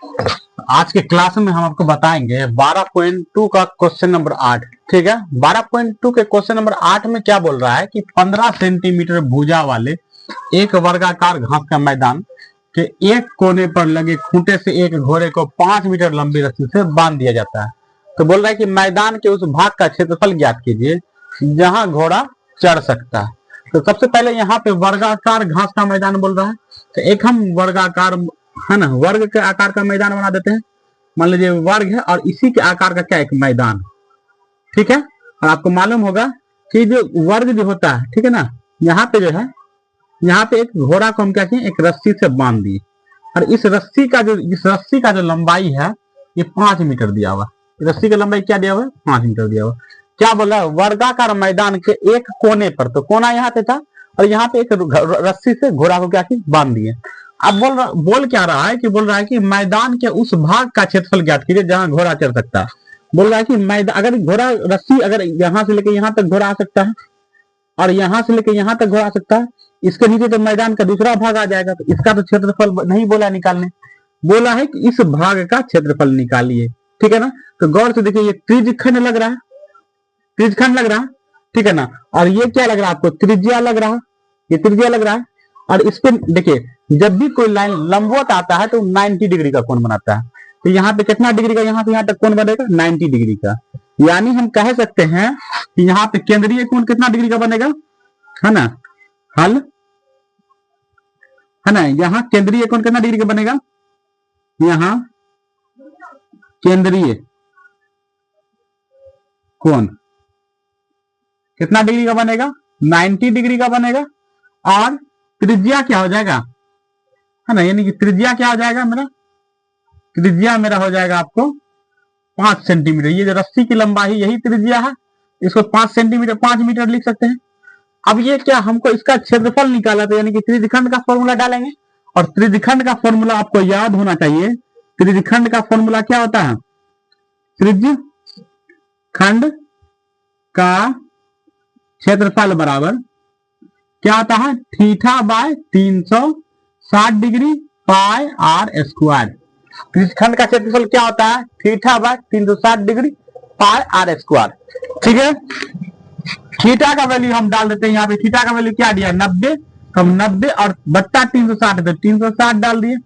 आज के क्लास में हम आपको बताएंगे 12.2 का क्वेश्चन नंबर 8। ठीक है, 12.2 के क्वेश्चन नंबर 8 में क्या बोल रहा है कि 15 सेंटीमीटर भुजा वाले एक वर्गाकार घास का मैदान के एक कोने पर लगे खूंटे से एक घोड़े को 5 मीटर लंबी रस्सी से बांध दिया जाता है। तो बोल रहा है कि मैदान के उस भाग का क्षेत्रफल ज्ञात कीजिए जहां घोड़ा चढ़ सकता है। तो सबसे पहले यहाँ पे वर्गाकार घास का मैदान बोल रहा है, तो एक हम वर्गाकार है ना, वर्ग के आकार का मैदान बना देते हैं। मान लीजिए वर्ग है और इसी के आकार का क्या एक मैदान, ठीक है। और आपको मालूम होगा कि जो वर्ग जो होता है, ठीक है ना, यहाँ पे जो है, यहाँ पे एक घोड़ा को हम क्या किए, एक रस्सी से बांध दिए और इस रस्सी का जो लंबाई है ये 5 मीटर दिया हुआ। रस्सी की लंबाई क्या दिया हुआ है, 5 मीटर दिया हुआ। क्या बोला है, वर्गाकार मैदान के एक कोने पर, तो कोना यहाँ पे था और यहाँ पे एक रस्सी से घोड़ा को क्या की बांध दिए। अब बोल क्या रहा है कि बोल रहा है कि मैदान के उस भाग का क्षेत्रफल ज्ञात कीजिए जहां घोड़ा चढ़ सकता है। बोल रहा है कि मैदान, अगर घोड़ा रस्सी अगर यहाँ से लेकर यहाँ तक घोड़ा आ सकता है और यहाँ से लेकर यहाँ तक घोड़ा आ सकता है, इसके नीचे तो मैदान का दूसरा भाग आ जाएगा, तो इसका तो क्षेत्रफल नहीं बोला निकालने, बोला है कि इस भाग का क्षेत्रफल निकालिए। ठीक है ना, तो गौर से देखिए, ये त्रिज्यखंड लग रहा है, त्रिज्यखंड लग रहा है, ठीक है ना। और ये क्या लग रहा है आपको, त्रिज्या लग रहा है, ये त्रिज्या लग रहा है। और इस पे देखिए, जब भी कोई लाइन लंबवत आता है तो 90 डिग्री का कोण बनाता है। तो यहाँ पे कितना डिग्री का, यहाँ से यहाँ तक कोण बनेगा 90 डिग्री का। यानी हम कह सकते हैं कि यहाँ पे केंद्रीय कोण कितना डिग्री का बनेगा, है ना, हल है ना। यहाँ केंद्रीय कोण कितना डिग्री का बनेगा, यहाँ केंद्रीय कोण कितना डिग्री का बनेगा, 90 डिग्री का बनेगा। और त्रिज्या क्या हो जाएगा, है ना, यानी कि त्रिज्या क्या हो जाएगा मेरा, त्रिज्या मेरा हो जाएगा आपको 5 सेंटीमीटर। ये जो रस्सी की लंबाई यही त्रिज्या है, इसको 5 सेंटीमीटर 5 मीटर लिख सकते हैं। अब ये क्या, हमको इसका क्षेत्रफल निकाला, तो यानी कि त्रिज्यखंड का फॉर्मूला डालेंगे। और त्रिज्यखंड का फॉर्मूला आपको याद होना चाहिए। त्रिज्यखंड का फॉर्मूला क्या होता है, त्रिज्यखंड का क्षेत्रफल बराबर क्या होता है, theta by 360 degree pi R square. त्रिज्यखंड का क्षेत्रफल क्या होता है, theta by 360 degree pi R square. ठीक है, थीटा का वैल्यू हम डाल देते हैं यहाँ पे। थीटा का वैल्यू क्या दिया, 90, तो हम 90 और बट्टा 360 तो 360 डाल दिए,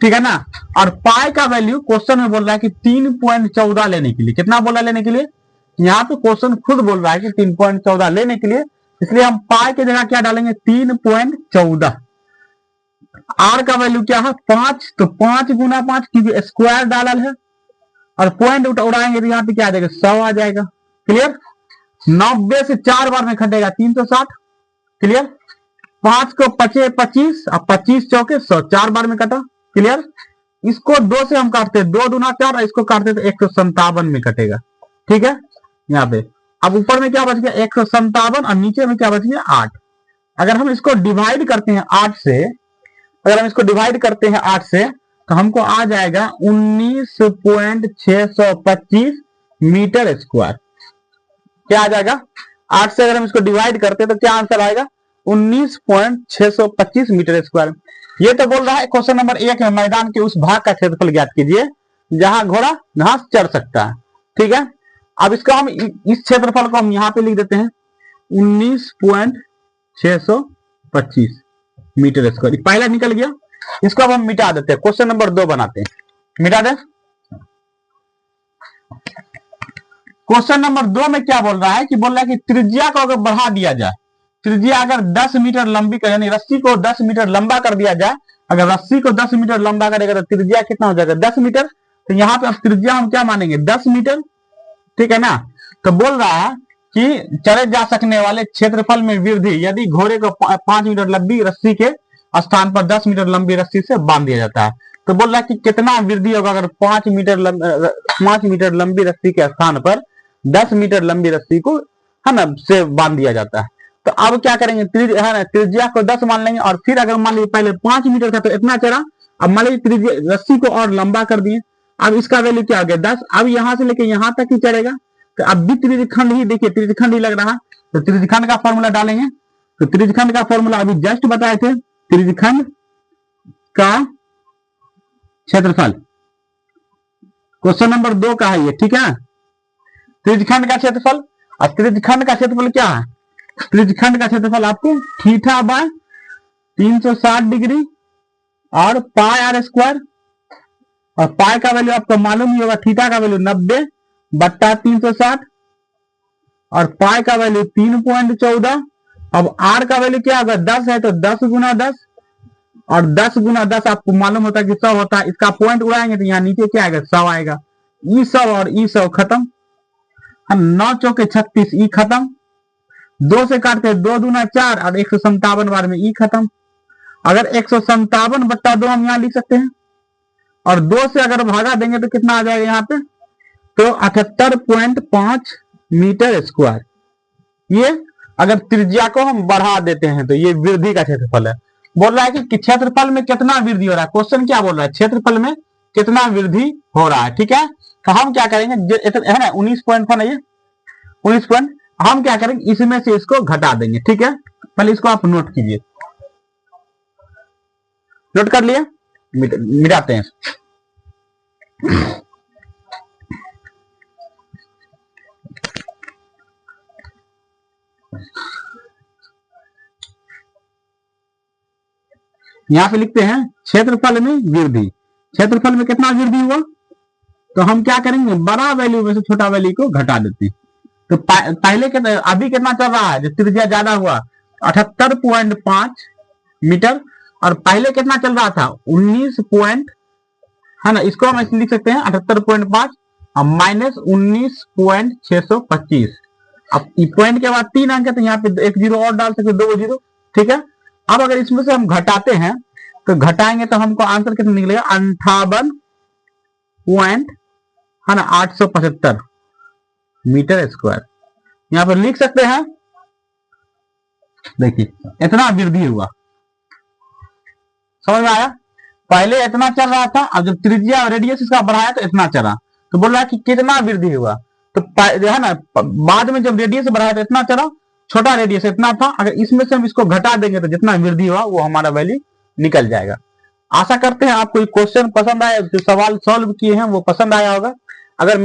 ठीक है ना। और पाई का वैल्यू क्वेश्चन में बोल रहा है कि 3.14 लेने के लिए, कितना बोला लेने के लिए, यहाँ पे क्वेश्चन खुद बोल रहा है कि 3.14 लेने के लिए, इसलिए हम पाई की जगह क्या डालेंगे, 3.14। आर का वैल्यू क्या है, 5, तो 5 गुना 5 क्योंकि स्क्वायर डालल है, और पॉइंट उड़ाएंगे तो यहाँ पे क्या आ जाएगा, 100 आ जाएगा। क्लियर, 90 से 4 बार में घटेगा 360। क्लियर, 5 को 5 25 और 25 चौके 100, 4 बार में कटा। क्लियर, इसको 2 से हम काटते हैं, 2 दूना 4, और इसको काटते तो 157 में कटेगा। ठीक है, यहाँ पे अब ऊपर में क्या बच गया, 157, और नीचे में क्या बच गया, 8। अगर हम इसको डिवाइड करते हैं 8 से, अगर हम इसको डिवाइड करते हैं 8 से, तो हमको आ जाएगा 19.625 मीटर स्क्वायर। क्या आ जाएगा, 8 से अगर हम इसको डिवाइड करते हैं तो क्या आंसर आएगा, 19.625 मीटर स्क्वायर। ये तो बोल रहा है क्वेश्चन नंबर 1 में मैदान के उस भाग का क्षेत्रफल ज्ञात कीजिए जहां घोड़ा घास चढ़ सकता है। ठीक है, अब इसका हम इस क्षेत्रफल को हम यहाँ पे लिख देते हैं 19.625 मीटर स्क्वायर। पहला निकल गया, इसको अब हम मिटा देते हैं, क्वेश्चन नंबर 2 बनाते हैं, मिटा दे। क्वेश्चन नंबर 2 में क्या बोल रहा है कि बोल रहा है कि त्रिज्या को अगर बढ़ा दिया जाए, त्रिज्या अगर 10 मीटर लंबी कर, यानी रस्सी को 10 मीटर लंबा कर दिया जाए, अगर रस्सी को 10 मीटर लंबा करेगा तो त्रिज्या कितना हो जाएगा, 10 मीटर। तो यहाँ पे अब त्रिज्या हम क्या मानेंगे, 10 मीटर। ठीक है ना, तो बोल रहा है कि चढ़े जा सकने वाले क्षेत्रफल में वृद्धि यदि घोड़े को 5 मीटर लंबी रस्सी के स्थान पर 10 मीटर लंबी रस्सी से बांध दिया जाता है। तो बोल रहा है कि कितना वृद्धि होगा अगर 5 मीटर लंबी रस्सी के स्थान पर 10 मीटर लंबी रस्सी को, है ना, से बांध दिया जाता है। तो अब क्या करेंगे, त्रिज्या को 10 मान लेंगे, और फिर अगर मान लीजिए पहले 5 मीटर था तो इतना चढ़ा, अब मान लीजिए त्रिज्या रस्सी को और लंबा कर दिए, अब इसका वैल्यू क्या हो गया, 10। अब यहां से लेके यहां तक ही चढ़ेगा, तो अब भी त्रिज्यखंड ही, देखिए त्रिज्यखंड ही लग रहा है, तो त्रिज्यखंड का फॉर्मूला डालेंगे। तो त्रिज्यखंड का फॉर्मूला अभी जस्ट बताए थे, त्रिज्यखंड का क्षेत्रफल, क्वेश्चन नंबर 2 का है ये, ठीक है। त्रिज्यखंड का क्षेत्रफल, और त्रिज्यखंड का क्षेत्रफल क्या है, त्रिज्यखंड का क्षेत्रफल आपको थीटा बाय 360 डिग्री और पाई आर स्क्वायर, और पाई का वैल्यू आपको मालूम ही होगा, थीटा का वैल्यू 90 बट्टा 360 और पाई का वैल्यू 3.14। अब आर का वैल्यू क्या होगा, 10 है तो 10 गुना 10, और 10 गुना 10 आपको मालूम होता है कि 100 होता है। इसका पॉइंट उड़ाएंगे तो यहाँ नीचे क्या आएगा, 100 आएगा। ई 100 और ई 100 खत्म, 9 चौके 36, ई खत्म। 2 से काटते 2 दूना 4 और 157 बार में ई खत्म। अगर 157 बट्टा 2 हम यहाँ लिख सकते हैं, और 2 से अगर भागा देंगे तो कितना आ जाएगा यहाँ पे, तो 78.5 मीटर स्क्वायर। ये अगर त्रिज्या को हम बढ़ा देते हैं तो ये वृद्धि का क्षेत्रफल है। बोल रहा है कि क्षेत्रफल में कितना वृद्धि हो रहा है, क्वेश्चन क्या बोल रहा है, क्षेत्रफल में कितना वृद्धि हो रहा है, ठीक है। तो हम क्या करेंगे, है ना 19.1 है ये 19 पॉइंट, हम क्या करेंगे इसमें से इसको घटा देंगे, ठीक है। पहले इसको आप नोट कीजिए, नोट कर लिए, मिटाते हैं। यहां पे लिखते हैं क्षेत्रफल में वृद्धि, क्षेत्रफल में कितना वृद्धि हुआ, तो हम क्या करेंगे बड़ा वैल्यू में से छोटा वैल्यू को घटा देते हैं। तो पहले के अभी कितना चल रहा है, जो त्रिज्या ज्यादा हुआ 78.5 मीटर, और पहले कितना चल रहा था 19 पॉइंट, है ना, इसको हम ऐसे लिख सकते हैं 78.5 और माइनस 19.625। अब पॉइंट के बाद 3 अंक है तो यहाँ पे एक जीरो और डाल सकते, 2 जीरो, ठीक है। अब अगर इसमें से हम घटाते हैं तो घटाएंगे तो हमको आंसर कितना निकलेगा, 58 पॉइंट, है ना, 875 मीटर स्क्वायर। यहां पर लिख सकते हैं, देखिए इतना वृद्धि हुआ, समझ में आया। पहले इतना चल रहा था, अब जब त्रिज्या और रेडियस इसका बढ़ाया तो इतना चला, तो बोल रहा है कि कितना वृद्धि हुआ, तो है ना बाद में जब रेडियस बढ़ाया तो इतना चला, छोटा रेडियस इतना था। अगर इसमें से हम इसको घटा देंगे तो जितना वृद्धि हुआ वो हमारा वैल्यू निकल जाएगा। आशा करते हैं आपको क्वेश्चन पसंद आया, जो सवाल सॉल्व किए हैं वो पसंद आया होगा। अगर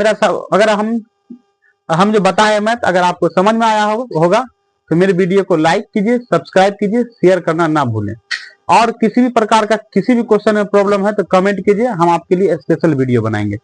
हम जो बताए मैथ अगर आपको समझ में आया होगा तो मेरे वीडियो को लाइक कीजिए, सब्सक्राइब कीजिए, शेयर करना ना भूलें। और किसी भी प्रकार का किसी भी क्वेश्चन में प्रॉब्लम है तो कमेंट कीजिए, हम आपके लिए स्पेशल वीडियो बनाएंगे।